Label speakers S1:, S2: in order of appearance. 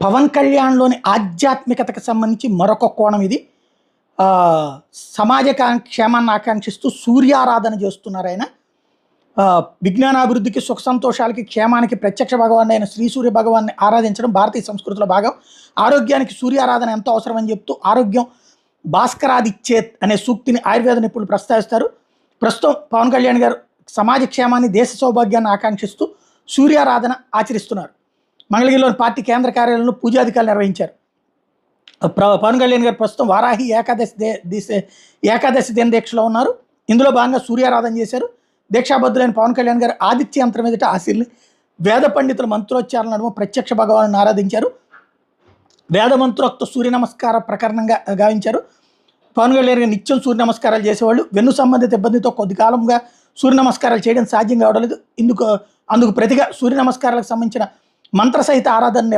S1: పవన్ కళ్యాణ్‌లోని ఆధ్యాత్మికతకు సంబంధించి మరొక కోణం ఇది. సమాజ క్షేమాన్ని ఆకాంక్షిస్తూ సూర్యారాధన చేస్తున్నారాయన. విజ్ఞానాభివృద్ధికి, సుఖ సంతోషాలకి, క్షేమానికి ప్రత్యక్ష భగవానుడైన శ్రీ సూర్య భగవాన్ని ఆరాధించడం భారతీయ సంస్కృతిలో భాగం. ఆరోగ్యానికి సూర్యారాధన ఎంతో అవసరమని చెప్తూ ఆరోగ్యం భాస్కరాదిచ్చేత్ అనే సూక్తిని ఆయుర్వేద నిపుణులు ప్రస్తావిస్తారు. ప్రస్తుతం పవన్ కళ్యాణ్ గారు సమాజ క్షేమాన్ని, దేశ సౌభాగ్యాన్ని ఆకాంక్షిస్తూ సూర్యారాధన ఆచరిస్తున్నారు. మంగళగిరిలోని పార్టీ కేంద్ర కార్యాలయంలో పూజాధికారులు నిర్వహించారు. పవన్ కళ్యాణ్ గారు ప్రస్తుతం వారాహి ఏకాదశి దిన దీక్షలో ఉన్నారు. ఇందులో భాగంగా సూర్యారాధన చేశారు. దీక్షాబద్ధులైన పవన్ కళ్యాణ్ గారు ఆదిత్య యంత్రం మీదట ఆశీర్ని వేద పండితుల మంత్రోచ్చారణ నడుమ ప్రత్యక్ష భగవాను ఆరాధించారు. వేద మంత్రోక్త సూర్య నమస్కార ప్రకరణంగా గావించారు. పవన్ కళ్యాణ్ గారు నిత్యం సూర్య నమస్కారాలు చేసేవాళ్ళు. వెన్ను సంబంధిత ఇబ్బందితో కొద్ది కాలంగా సూర్య నమస్కారాలు చేయడం సాధ్యం కావడం లేదు. అందుకు ప్రతిగా సూర్య నమస్కారాలకు సంబంధించిన మంత్ర సహిత ఆరాధన